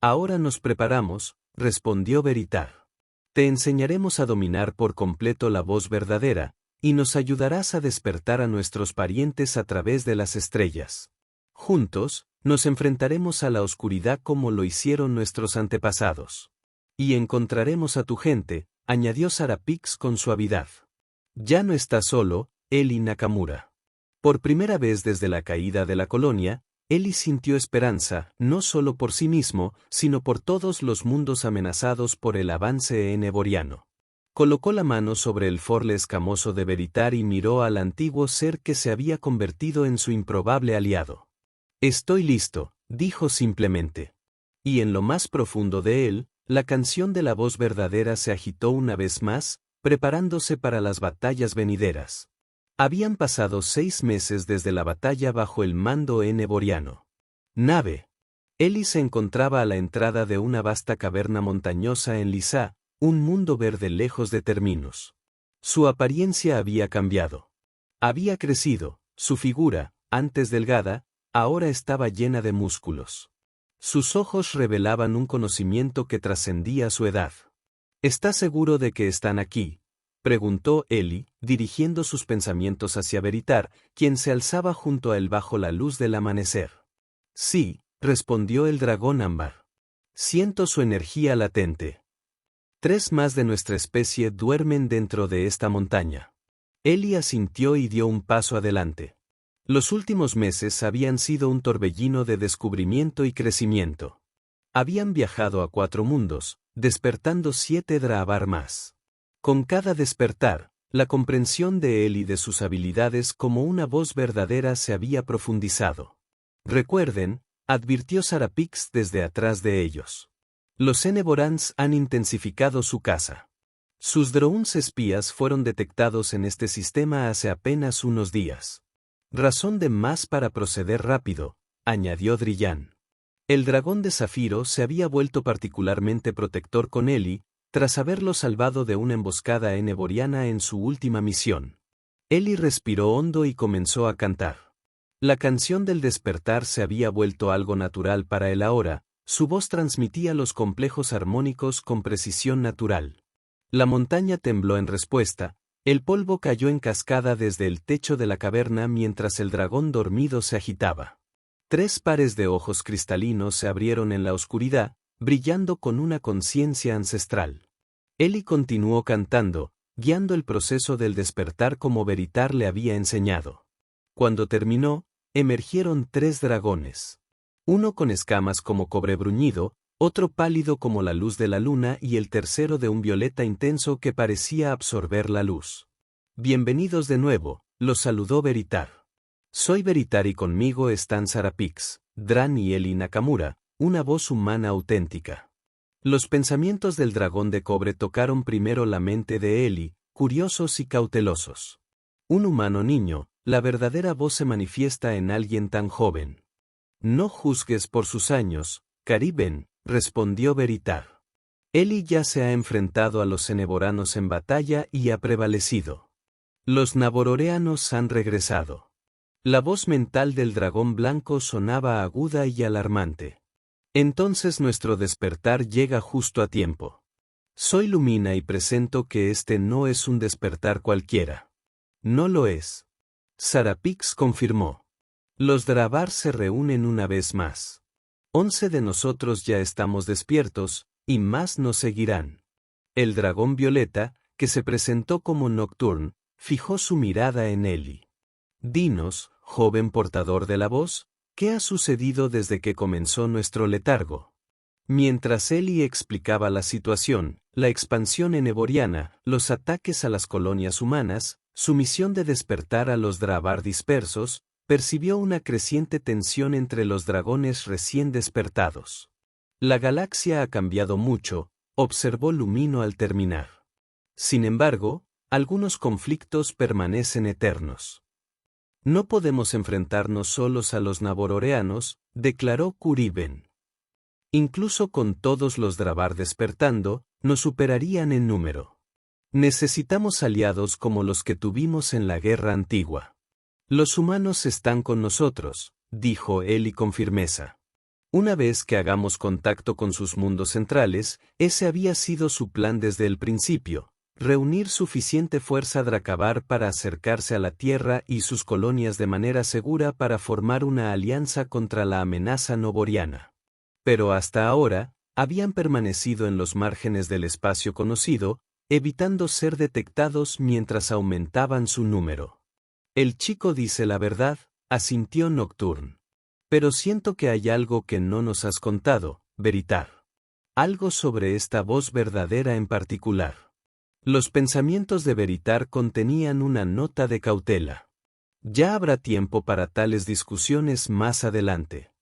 Ahora nos preparamos, respondió Veritar. Te enseñaremos a dominar por completo la voz verdadera, y nos ayudarás a despertar a nuestros parientes a través de las estrellas. Juntos, nos enfrentaremos a la oscuridad como lo hicieron nuestros antepasados. Y encontraremos a tu gente, añadió Sarapix con suavidad. Ya no está solo, Eli Nakamura. Por primera vez desde la caída de la colonia, Eli sintió esperanza, no solo por sí mismo, sino por todos los mundos amenazados por el avance eneboriano. Colocó la mano sobre el forle escamoso de Veritar y miró al antiguo ser que se había convertido en su improbable aliado. Estoy listo, dijo simplemente. Y en lo más profundo de él, la canción de la voz verdadera se agitó una vez más, preparándose para las batallas venideras. Habían pasado 6 meses desde la batalla bajo el mando eneboriano. Nave. Eli se encontraba a la entrada de una vasta caverna montañosa en Lisa, un mundo verde lejos de Terminus. Su apariencia había cambiado. Había crecido, su figura, antes delgada, ahora estaba llena de músculos. Sus ojos revelaban un conocimiento que trascendía su edad. ¿Estás seguro de que están aquí?, preguntó Eli, dirigiendo sus pensamientos hacia Veritar, quien se alzaba junto a él bajo la luz del amanecer. Sí, respondió el dragón ámbar. Siento su energía latente. 3 más de nuestra especie duermen dentro de esta montaña. Ellie asintió y dio un paso adelante. Los últimos meses habían sido un torbellino de descubrimiento y crecimiento. Habían viajado a 4 mundos, despertando 7 Draavar más. Con cada despertar, la comprensión de él y de sus habilidades como una voz verdadera se había profundizado. Recuerden, advirtió Sarapix desde atrás de ellos. Los Eneborans han intensificado su caza. Sus drones espías fueron detectados en este sistema hace apenas unos días. Razón de más para proceder rápido, añadió Drillan. El dragón de Zafiro se había vuelto particularmente protector con Ellie, tras haberlo salvado de una emboscada eneboriana en su última misión. Ellie respiró hondo y comenzó a cantar. La canción del despertar se había vuelto algo natural para él ahora, su voz transmitía los complejos armónicos con precisión natural. La montaña tembló en respuesta, el polvo cayó en cascada desde el techo de la caverna mientras el dragón dormido se agitaba. 3 pares de ojos cristalinos se abrieron en la oscuridad, brillando con una conciencia ancestral. Ellie continuó cantando, guiando el proceso del despertar como Veritar le había enseñado. Cuando terminó, emergieron 3 dragones. Uno con escamas como cobre bruñido, otro pálido como la luz de la luna y el tercero de un violeta intenso que parecía absorber la luz. Bienvenidos de nuevo, los saludó Veritar. Soy Veritar y conmigo están Sarapix, Dran y Ellie Nakamura, una voz humana auténtica. Los pensamientos del dragón de cobre tocaron primero la mente de Ellie, curiosos y cautelosos. Un humano niño, la verdadera voz se manifiesta en alguien tan joven. No juzgues por sus años, Cariben, respondió Veritar. Ellie ya se ha enfrentado a los eneboranos en batalla y ha prevalecido. Los nabororeanos han regresado. La voz mental del dragón blanco sonaba aguda y alarmante. Entonces nuestro despertar llega justo a tiempo. Soy Lumina y presento que este no es un despertar cualquiera. No lo es. Sarapix confirmó. Los Draavar se reúnen una vez más. 11 de nosotros ya estamos despiertos, y más nos seguirán. El dragón violeta, que se presentó como Nocturne, fijó su mirada en Ellie. Dinos, joven portador de la voz, ¿qué ha sucedido desde que comenzó nuestro letargo? Mientras Ellie explicaba la situación, la expansión eneboriana, los ataques a las colonias humanas, su misión de despertar a los Draavar dispersos, percibió una creciente tensión entre los dragones recién despertados. La galaxia ha cambiado mucho, observó Lumino al terminar. Sin embargo, algunos conflictos permanecen eternos. No podemos enfrentarnos solos a los nabororeanos, declaró Curiben. Incluso con todos los Draavar despertando, nos superarían en número. Necesitamos aliados como los que tuvimos en la guerra antigua. Los humanos están con nosotros, dijo Ellie con firmeza. Una vez que hagamos contacto con sus mundos centrales, ese había sido su plan desde el principio, reunir suficiente fuerza Draavar para acercarse a la Tierra y sus colonias de manera segura para formar una alianza contra la amenaza noboriana. Pero hasta ahora, habían permanecido en los márgenes del espacio conocido, evitando ser detectados mientras aumentaban su número. El chico dice la verdad, asintió Nocturne. Pero siento que hay algo que no nos has contado, Veritar. Algo sobre esta voz verdadera en particular. Los pensamientos de Veritar contenían una nota de cautela. Ya habrá tiempo para tales discusiones más adelante.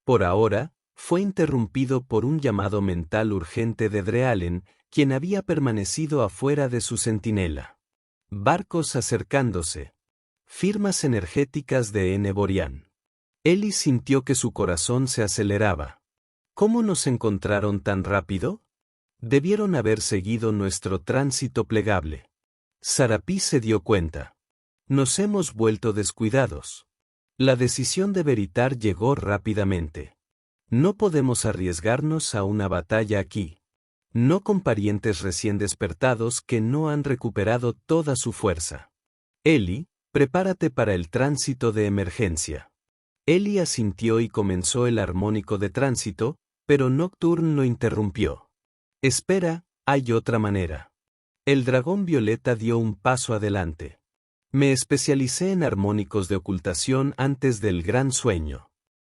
Por ahora, fue interrumpido por un llamado mental urgente de Drealen, quien había permanecido afuera de su centinela. Barcos acercándose. Firmas energéticas de Eneborian. Ellie sintió que su corazón se aceleraba. ¿Cómo nos encontraron tan rápido? Debieron haber seguido nuestro tránsito plegable. Sarapí se dio cuenta. Nos hemos vuelto descuidados. La decisión de Veritar llegó rápidamente. No podemos arriesgarnos a una batalla aquí. No con parientes recién despertados que no han recuperado toda su fuerza. Ellie, prepárate para el tránsito de emergencia. Ellie asintió y comenzó el armónico de tránsito, pero Nocturne lo interrumpió. Espera, hay otra manera. El dragón violeta dio un paso adelante. Me especialicé en armónicos de ocultación antes del gran sueño.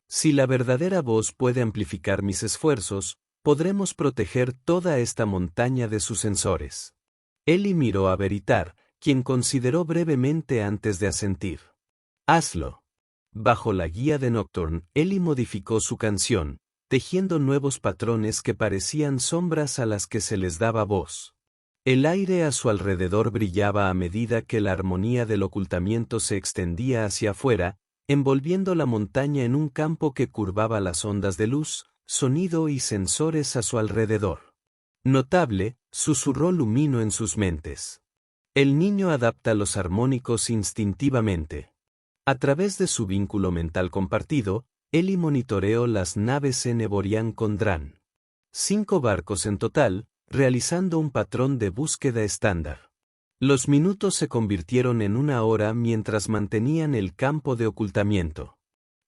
Si la verdadera voz puede amplificar mis esfuerzos, podremos proteger toda esta montaña de sus sensores. Ellie miró a Veritar, quien consideró brevemente antes de asentir. Hazlo. Bajo la guía de Nocturne, Ellie modificó su canción, tejiendo nuevos patrones que parecían sombras a las que se les daba voz. El aire a su alrededor brillaba a medida que la armonía del ocultamiento se extendía hacia afuera, envolviendo la montaña en un campo que curvaba las ondas de luz, sonido y sensores a su alrededor. Notable, susurró Lumino en sus mentes. El niño adapta los armónicos instintivamente. A través de su vínculo mental compartido, Ellie monitoreó las naves en Eborian Condran. 5 barcos en total, realizando un patrón de búsqueda estándar. Los minutos se convirtieron en 1 hora mientras mantenían el campo de ocultamiento.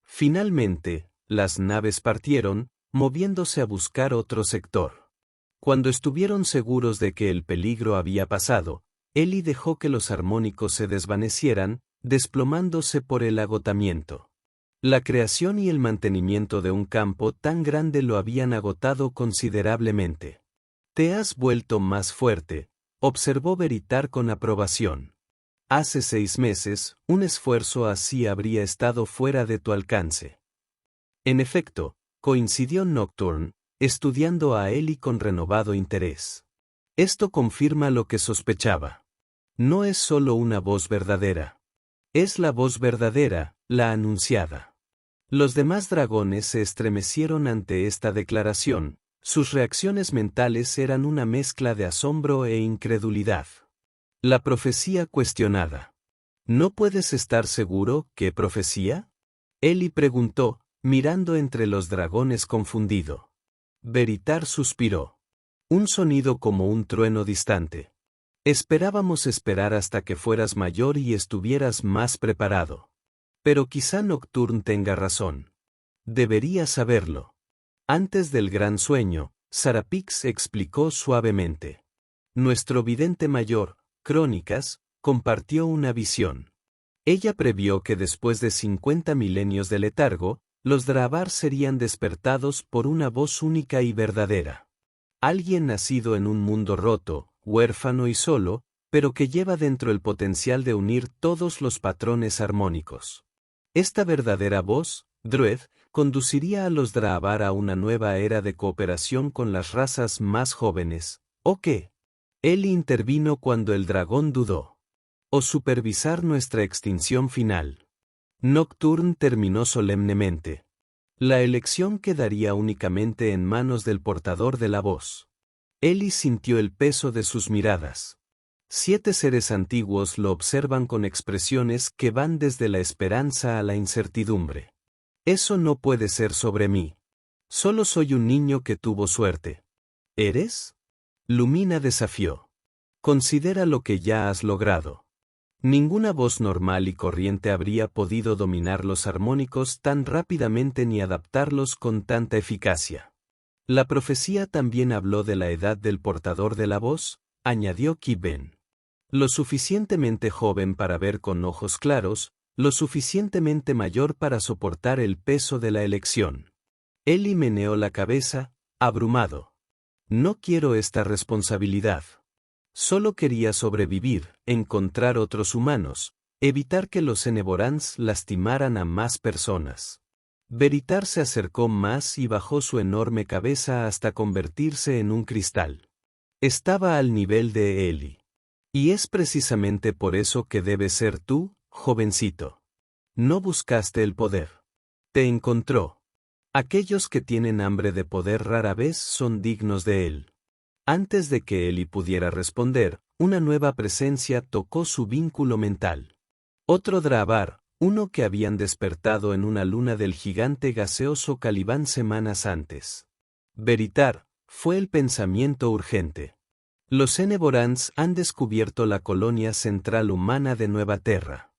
Finalmente, las naves partieron, moviéndose a buscar otro sector. Cuando estuvieron seguros de que el peligro había pasado, Ellie dejó que los armónicos se desvanecieran, desplomándose por el agotamiento. La creación y el mantenimiento de un campo tan grande lo habían agotado considerablemente. Te has vuelto más fuerte, observó Veritar con aprobación. Hace 6 meses, un esfuerzo así habría estado fuera de tu alcance. En efecto, coincidió Nocturne, estudiando a Ellie con renovado interés. Esto confirma lo que sospechaba. No es solo una voz verdadera. Es la voz verdadera, la anunciada. Los demás dragones se estremecieron ante esta declaración, sus reacciones mentales eran una mezcla de asombro e incredulidad. La profecía cuestionada. ¿No puedes estar seguro qué profecía? Ellie preguntó, mirando entre los dragones confundido. Veritar suspiró. Un sonido como un trueno distante. Esperábamos esperar hasta que fueras mayor y estuvieras más preparado. Pero quizá Nocturne tenga razón. Deberías saberlo. Antes del gran sueño, Sarapix explicó suavemente. Nuestro vidente mayor, Crónicas, compartió una visión. Ella previó que después de 50 milenios de letargo, los Draavar serían despertados por una voz única y verdadera. Alguien nacido en un mundo roto, huérfano y solo, pero que lleva dentro el potencial de unir todos los patrones armónicos. Esta verdadera voz, Drued, conduciría a los Draavar a una nueva era de cooperación con las razas más jóvenes. ¿O qué? Él intervino cuando el dragón dudó. O supervisar nuestra extinción final. Nocturne terminó solemnemente. La elección quedaría únicamente en manos del portador de la voz. Ellie sintió el peso de sus miradas. 7 seres antiguos lo observan con expresiones que van desde la esperanza a la incertidumbre. Eso no puede ser sobre mí. Solo soy un niño que tuvo suerte. ¿Eres? Lumina desafió. Considera lo que ya has logrado. Ninguna voz normal y corriente habría podido dominar los armónicos tan rápidamente ni adaptarlos con tanta eficacia. La profecía también habló de la edad del portador de la voz, añadió Ki-Ben. Lo suficientemente joven para ver con ojos claros, lo suficientemente mayor para soportar el peso de la elección. Ellie meneó la cabeza, abrumado. No quiero esta responsabilidad. Solo quería sobrevivir, encontrar otros humanos, evitar que los Eneborans lastimaran a más personas. Veritar se acercó más y bajó su enorme cabeza hasta convertirse en un cristal. Estaba al nivel de Ellie. Y es precisamente por eso que debes ser tú, jovencito. No buscaste el poder. Te encontró. Aquellos que tienen hambre de poder rara vez son dignos de él. Antes de que Ellie pudiera responder, una nueva presencia tocó su vínculo mental. Otro Draavar, uno que habían despertado en una luna del gigante gaseoso Caliban semanas antes. Veritar, fue el pensamiento urgente. Los Eneborans han descubierto la colonia central humana de Nueva Terra.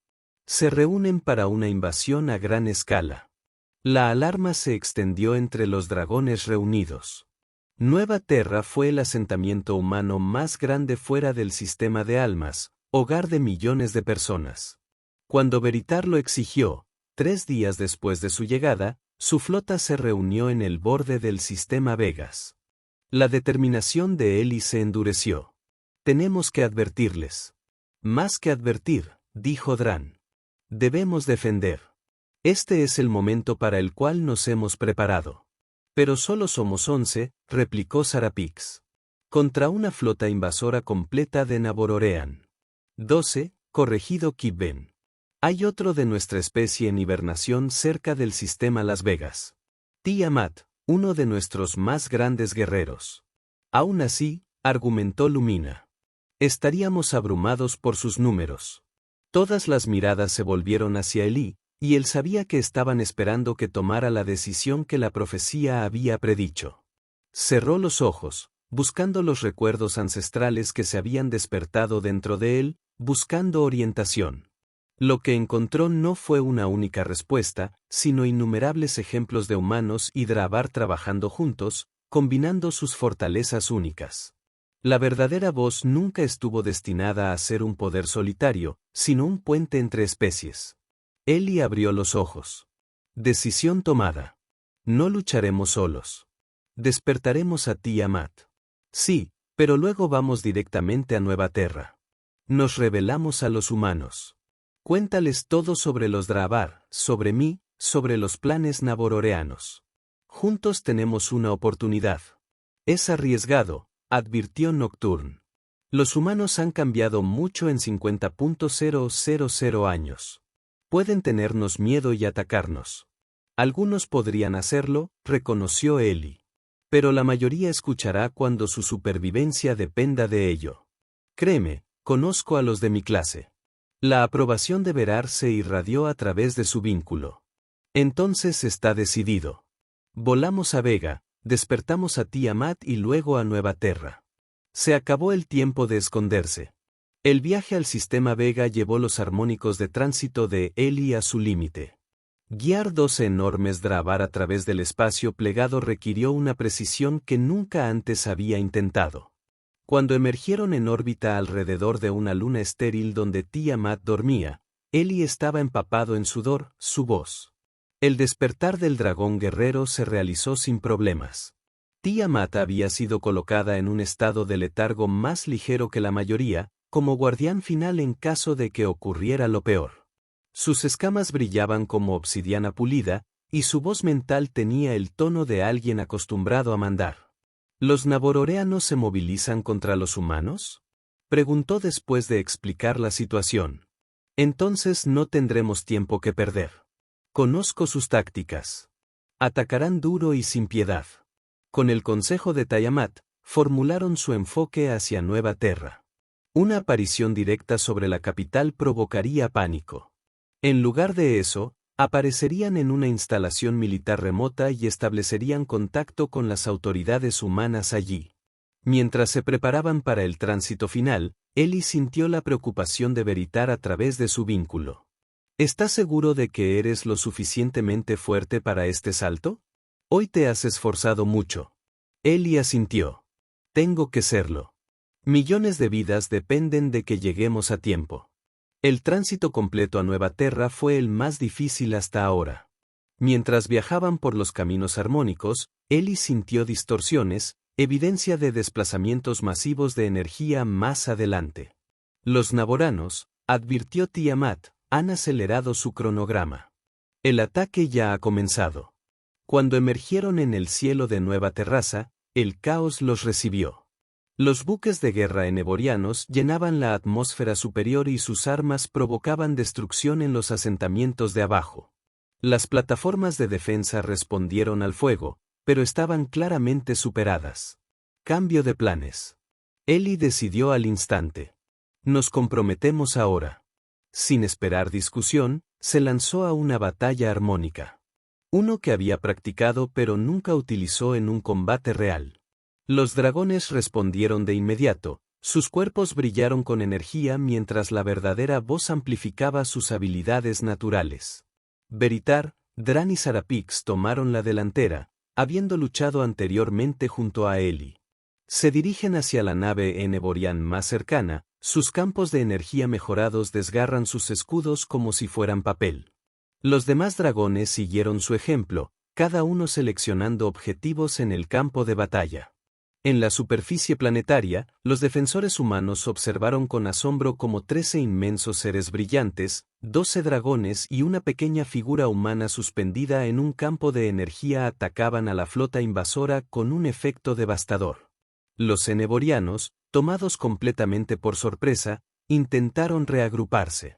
Se reúnen para una invasión a gran escala. La alarma se extendió entre los dragones reunidos. Nueva Terra fue el asentamiento humano más grande fuera del sistema de almas, hogar de millones de personas. Cuando Veritar lo exigió, 3 días después de su llegada, su flota se reunió en el borde del sistema Vegas. La determinación de Eli se endureció. Tenemos que advertirles. Más que advertir, dijo Dran. Debemos defender. Este es el momento para el cual nos hemos preparado. Pero solo somos 11, replicó Sarapix. Contra una flota invasora completa de Nabororean. 12, corregido Kibben. Hay otro de nuestra especie en hibernación cerca del sistema Las Vegas. Tiamat, uno de nuestros más grandes guerreros. Aún así, argumentó Lumina. Estaríamos abrumados por sus números. Todas las miradas se volvieron hacia Eli, y él sabía que estaban esperando que tomara la decisión que la profecía había predicho. Cerró los ojos, buscando los recuerdos ancestrales que se habían despertado dentro de él, buscando orientación. Lo que encontró no fue una única respuesta, sino innumerables ejemplos de humanos y Draavar trabajando juntos, combinando sus fortalezas únicas. La verdadera voz nunca estuvo destinada a ser un poder solitario, sino un puente entre especies. Eli abrió los ojos. Decisión tomada. No lucharemos solos. Despertaremos a Tiamat. Sí, pero luego vamos directamente a Nueva Terra. Nos revelamos a los humanos. Cuéntales todo sobre los Draavar, sobre mí, sobre los planes nabororeanos. Juntos tenemos una oportunidad. Es arriesgado, advirtió Nocturne. Los humanos han cambiado mucho en 50.000 años. Pueden tenernos miedo y atacarnos. Algunos podrían hacerlo, reconoció Eli. Pero la mayoría escuchará cuando su supervivencia dependa de ello. Créeme, conozco a los de mi clase. La aprobación de Berar se irradió a través de su vínculo. Entonces está decidido. Volamos a Vega, despertamos a Tiamat y luego a Nueva Terra. Se acabó el tiempo de esconderse. El viaje al sistema Vega llevó los armónicos de tránsito de Eli a su límite. Guiar 12 enormes Draavar a través del espacio plegado requirió una precisión que nunca antes había intentado. Cuando emergieron en órbita alrededor de una luna estéril donde Tiamat dormía, Eli estaba empapado en sudor, su voz. El despertar del dragón guerrero se realizó sin problemas. Tiamat había sido colocada en un estado de letargo más ligero que la mayoría, como guardián final en caso de que ocurriera lo peor. Sus escamas brillaban como obsidiana pulida, y su voz mental tenía el tono de alguien acostumbrado a mandar. ¿Los nabororeanos se movilizan contra los humanos?, preguntó después de explicar la situación. Entonces no tendremos tiempo que perder. Conozco sus tácticas. Atacarán duro y sin piedad. Con el consejo de Tiamat, formularon su enfoque hacia Nueva Terra. Una aparición directa sobre la capital provocaría pánico. En lugar de eso, aparecerían en una instalación militar remota y establecerían contacto con las autoridades humanas allí. Mientras se preparaban para el tránsito final, Eli sintió la preocupación de Veritar a través de su vínculo. ¿Estás seguro de que eres lo suficientemente fuerte para este salto? Hoy te has esforzado mucho. Eli asintió. Tengo que serlo. Millones de vidas dependen de que lleguemos a tiempo. El tránsito completo a Nueva Terra fue el más difícil hasta ahora. Mientras viajaban por los caminos armónicos, Eli sintió distorsiones, evidencia de desplazamientos masivos de energía más adelante. Los naboranos, advirtió Tiamat, han acelerado su cronograma. El ataque ya ha comenzado. Cuando emergieron en el cielo de Nueva Terraza, el caos los recibió. Los buques de guerra eneborianos llenaban la atmósfera superior y sus armas provocaban destrucción en los asentamientos de abajo. Las plataformas de defensa respondieron al fuego, pero estaban claramente superadas. Cambio de planes. Eli decidió al instante. Nos comprometemos ahora. Sin esperar discusión, se lanzó a una batalla armónica. Uno que había practicado pero nunca utilizó en un combate real. Los dragones respondieron de inmediato, sus cuerpos brillaron con energía mientras la verdadera voz amplificaba sus habilidades naturales. Veritar, Dran y Sarapix tomaron la delantera, habiendo luchado anteriormente junto a Eli. Se dirigen hacia la nave Eneborian más cercana, sus campos de energía mejorados desgarran sus escudos como si fueran papel. Los demás dragones siguieron su ejemplo, cada uno seleccionando objetivos en el campo de batalla. En la superficie planetaria, los defensores humanos observaron con asombro cómo 13 inmensos seres brillantes, 12 dragones y una pequeña figura humana suspendida en un campo de energía atacaban a la flota invasora con un efecto devastador. Los eneborianos, tomados completamente por sorpresa, intentaron reagruparse.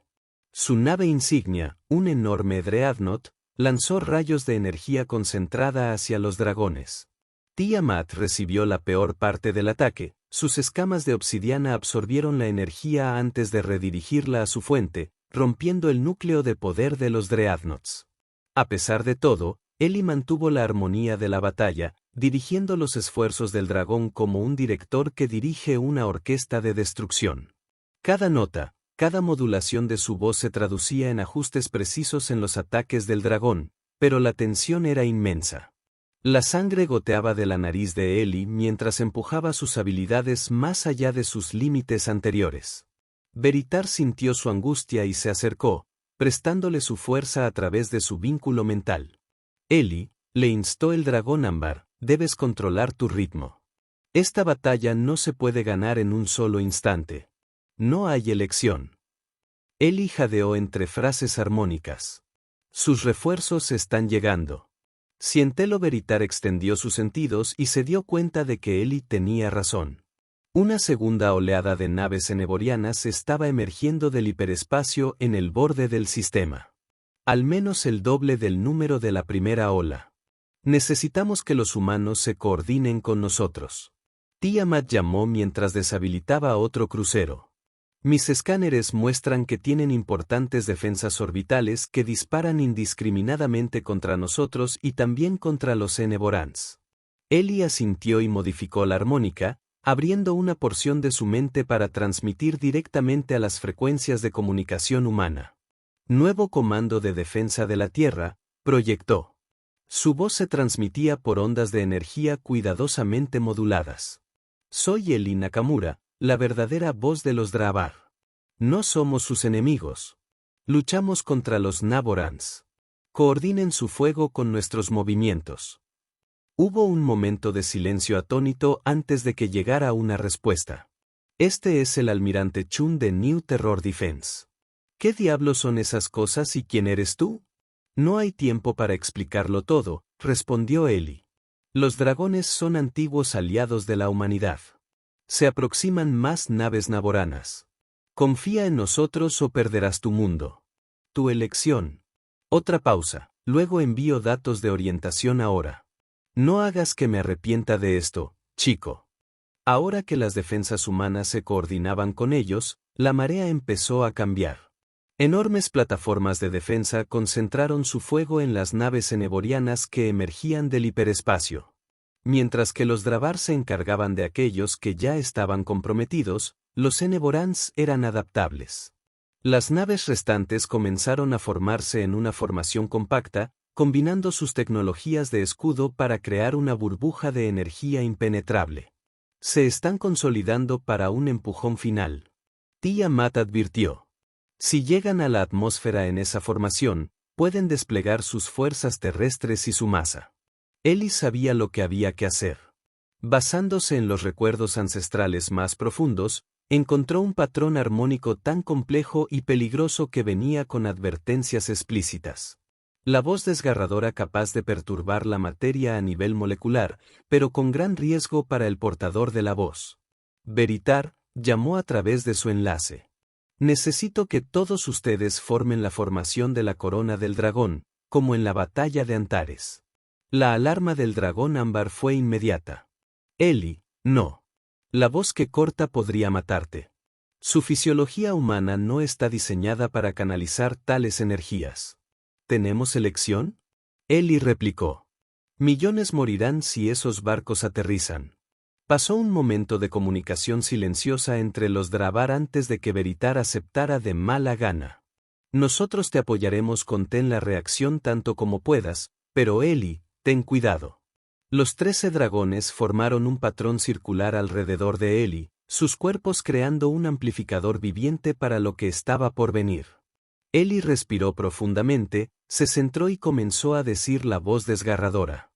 Su nave insignia, un enorme Dreadnought, lanzó rayos de energía concentrada hacia los dragones. Tiamat recibió la peor parte del ataque, sus escamas de obsidiana absorbieron la energía antes de redirigirla a su fuente, rompiendo el núcleo de poder de los Dreadnoughts. A pesar de todo, Eli mantuvo la armonía de la batalla, dirigiendo los esfuerzos del dragón como un director que dirige una orquesta de destrucción. Cada nota, cada modulación de su voz se traducía en ajustes precisos en los ataques del dragón, pero la tensión era inmensa. La sangre goteaba de la nariz de Eli mientras empujaba sus habilidades más allá de sus límites anteriores. Veritar sintió su angustia y se acercó, prestándole su fuerza a través de su vínculo mental. Eli, le instó el dragón ámbar, debes controlar tu ritmo. Esta batalla no se puede ganar en un solo instante. No hay elección. Eli jadeó entre frases armónicas. Sus refuerzos están llegando. Cientelo Veritar extendió sus sentidos y se dio cuenta de que Eli tenía razón. Una segunda oleada de naves eneborianas estaba emergiendo del hiperespacio en el borde del sistema. Al menos el doble del número de la primera ola. Necesitamos que los humanos se coordinen con nosotros. Tiamat llamó mientras deshabilitaba otro crucero. Mis escáneres muestran que tienen importantes defensas orbitales que disparan indiscriminadamente contra nosotros y también contra los Eneborans. Eli asintió y modificó la armónica, abriendo una porción de su mente para transmitir directamente a las frecuencias de comunicación humana. Nuevo comando de defensa de la Tierra, proyectó. Su voz se transmitía por ondas de energía cuidadosamente moduladas. Soy Eli Nakamura, la verdadera voz de los Draavar. No somos sus enemigos. Luchamos contra los Naborans. Coordinen su fuego con nuestros movimientos. Hubo un momento de silencio atónito antes de que llegara una respuesta. Este es el almirante Chun de New Terror Defense. ¿Qué diablos son esas cosas y quién eres tú? No hay tiempo para explicarlo todo, respondió Eli. Los dragones son antiguos aliados de la humanidad. Se aproximan más naves naboranas. Confía en nosotros o perderás tu mundo. Tu elección. Otra pausa, luego envío datos de orientación ahora. No hagas que me arrepienta de esto, chico. Ahora que las defensas humanas se coordinaban con ellos, la marea empezó a cambiar. Enormes plataformas de defensa concentraron su fuego en las naves eneborianas que emergían del hiperespacio. Mientras que los Draavar se encargaban de aquellos que ya estaban comprometidos, los Eneborans eran adaptables. Las naves restantes comenzaron a formarse en una formación compacta, combinando sus tecnologías de escudo para crear una burbuja de energía impenetrable. Se están consolidando para un empujón final. Tiamat advirtió. Si llegan a la atmósfera en esa formación, pueden desplegar sus fuerzas terrestres y su masa. Eli sabía lo que había que hacer. Basándose en los recuerdos ancestrales más profundos, encontró un patrón armónico tan complejo y peligroso que venía con advertencias explícitas. La voz desgarradora capaz de perturbar la materia a nivel molecular, pero con gran riesgo para el portador de la voz. Veritar, llamó a través de su enlace. Necesito que todos ustedes formen la formación de la corona del dragón, como en la batalla de Antares. La alarma del dragón ámbar fue inmediata. Eli, no. La voz que corta podría matarte. Su fisiología humana no está diseñada para canalizar tales energías. ¿Tenemos elección? Eli replicó. Millones morirán si esos barcos aterrizan. Pasó un momento de comunicación silenciosa entre los Draavar antes de que Veritar aceptara de mala gana. Nosotros te apoyaremos. Contén la reacción tanto como puedas, pero Eli, ten cuidado. Los 13 dragones formaron un patrón circular alrededor de Eli, sus cuerpos creando un amplificador viviente para lo que estaba por venir. Eli respiró profundamente, se centró y comenzó a decir la voz desgarradora.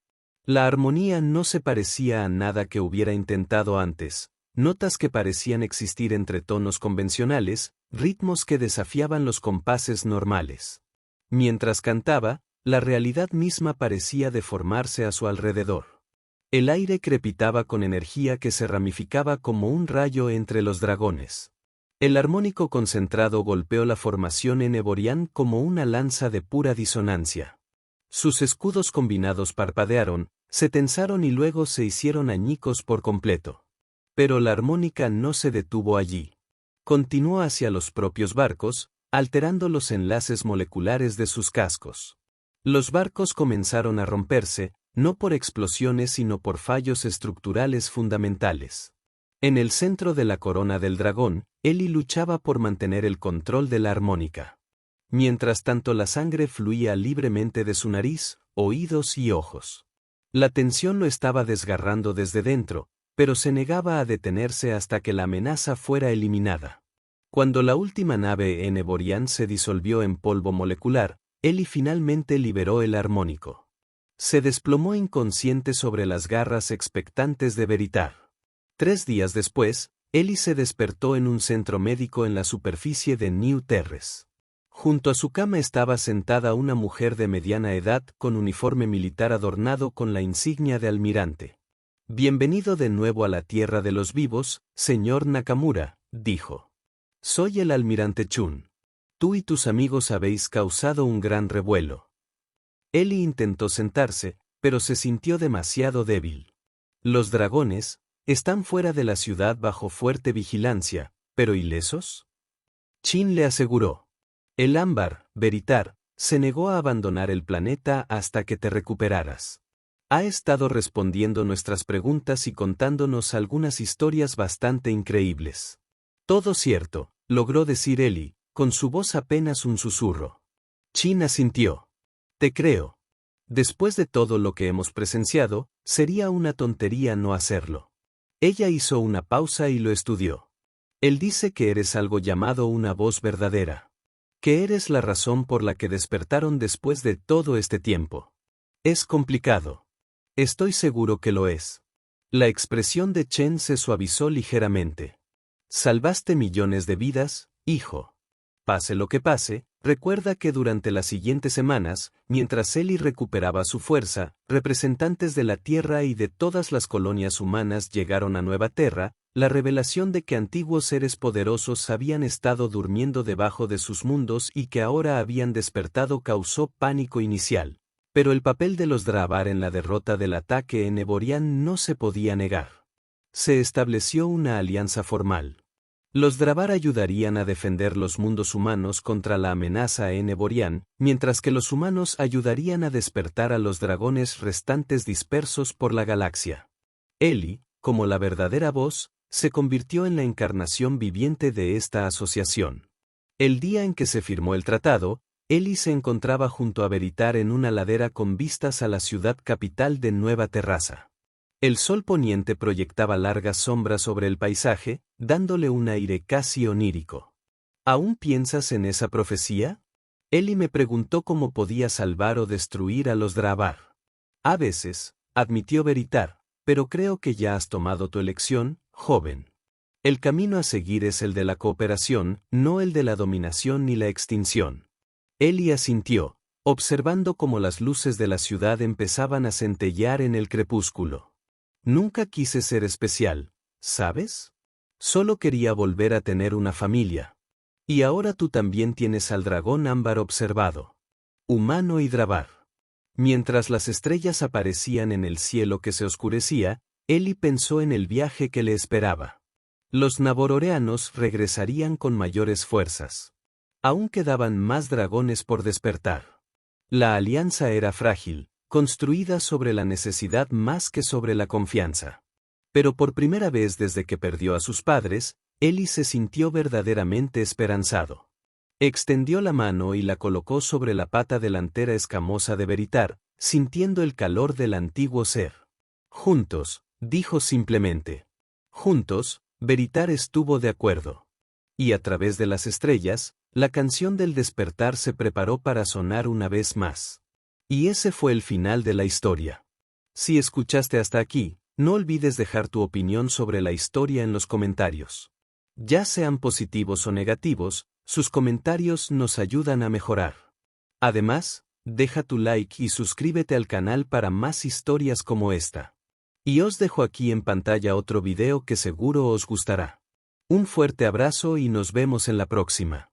La armonía no se parecía a nada que hubiera intentado antes, notas que parecían existir entre tonos convencionales, ritmos que desafiaban los compases normales. Mientras cantaba, la realidad misma parecía deformarse a su alrededor. El aire crepitaba con energía que se ramificaba como un rayo entre los dragones. El armónico concentrado golpeó la formación Eneborian como una lanza de pura disonancia. Sus escudos combinados parpadearon, se tensaron y luego se hicieron añicos por completo. Pero la armónica no se detuvo allí. Continuó hacia los propios barcos, alterando los enlaces moleculares de sus cascos. Los barcos comenzaron a romperse, no por explosiones sino por fallos estructurales fundamentales. En el centro de la corona del dragón, Eli luchaba por mantener el control de la armónica. Mientras tanto la sangre fluía libremente de su nariz, oídos y ojos. La tensión lo estaba desgarrando desde dentro, pero se negaba a detenerse hasta que la amenaza fuera eliminada. Cuando la última nave Eneborian se disolvió en polvo molecular, Eli finalmente liberó el armónico. Se desplomó inconsciente sobre las garras expectantes de Veritar. 3 días después, Eli se despertó en un centro médico en la superficie de New Terres. Junto a su cama estaba sentada una mujer de mediana edad con uniforme militar adornado con la insignia de almirante. «Bienvenido de nuevo a la tierra de los vivos, señor Nakamura», dijo. «Soy el almirante Chun. Tú y tus amigos habéis causado un gran revuelo». Eli intentó sentarse, pero se sintió demasiado débil. Los dragones están fuera de la ciudad bajo fuerte vigilancia, pero ¿ilesos? Chin le aseguró. El ámbar, Veritar, se negó a abandonar el planeta hasta que te recuperaras. Ha estado respondiendo nuestras preguntas y contándonos algunas historias bastante increíbles. Todo cierto, logró decir Eli, con su voz apenas un susurro. Chin asintió. Te creo. Después de todo lo que hemos presenciado, sería una tontería no hacerlo. Ella hizo una pausa y lo estudió. Él dice que eres algo llamado una voz verdadera. Que eres la razón por la que despertaron después de todo este tiempo. Es complicado. Estoy seguro que lo es. La expresión de Chen se suavizó ligeramente. Salvaste millones de vidas, hijo. Pase lo que pase, recuerda que durante las siguientes semanas, mientras Eli recuperaba su fuerza, representantes de la Tierra y de todas las colonias humanas llegaron a Nueva Terra, la revelación de que antiguos seres poderosos habían estado durmiendo debajo de sus mundos y que ahora habían despertado causó pánico inicial. Pero el papel de los Draavar en la derrota del ataque Eneborian no se podía negar. Se estableció una alianza formal. Los Draavar ayudarían a defender los mundos humanos contra la amenaza Eneborian, mientras que los humanos ayudarían a despertar a los dragones restantes dispersos por la galaxia. Eli, como la verdadera voz, se convirtió en la encarnación viviente de esta asociación. El día en que se firmó el tratado, Eli se encontraba junto a Veritar en una ladera con vistas a la ciudad capital de Nueva Terraza. El sol poniente proyectaba largas sombras sobre el paisaje, dándole un aire casi onírico. ¿Aún piensas en esa profecía? Eli me preguntó cómo podía salvar o destruir a los Draavar. A veces, admitió Veritar, pero creo que ya has tomado tu elección, joven. El camino a seguir es el de la cooperación, no el de la dominación ni la extinción. Eli asintió, observando cómo las luces de la ciudad empezaban a centellear en el crepúsculo. Nunca quise ser especial, ¿sabes? Solo quería volver a tener una familia. Y ahora tú también tienes al dragón ámbar observado. Humano y Draavar. Mientras las estrellas aparecían en el cielo que se oscurecía, Eli pensó en el viaje que le esperaba. Los nabororeanos regresarían con mayores fuerzas. Aún quedaban más dragones por despertar. La alianza era frágil, construida sobre la necesidad más que sobre la confianza. Pero por primera vez desde que perdió a sus padres, Eli se sintió verdaderamente esperanzado. Extendió la mano y la colocó sobre la pata delantera escamosa de Veritar, sintiendo el calor del antiguo ser. Juntos, dijo simplemente. Juntos, Veritar estuvo de acuerdo. Y a través de las estrellas, la canción del despertar se preparó para sonar una vez más. Y ese fue el final de la historia. Si escuchaste hasta aquí, no olvides dejar tu opinión sobre la historia en los comentarios. Ya sean positivos o negativos, sus comentarios nos ayudan a mejorar. Además, deja tu like y suscríbete al canal para más historias como esta. Y os dejo aquí en pantalla otro video que seguro os gustará. Un fuerte abrazo y nos vemos en la próxima.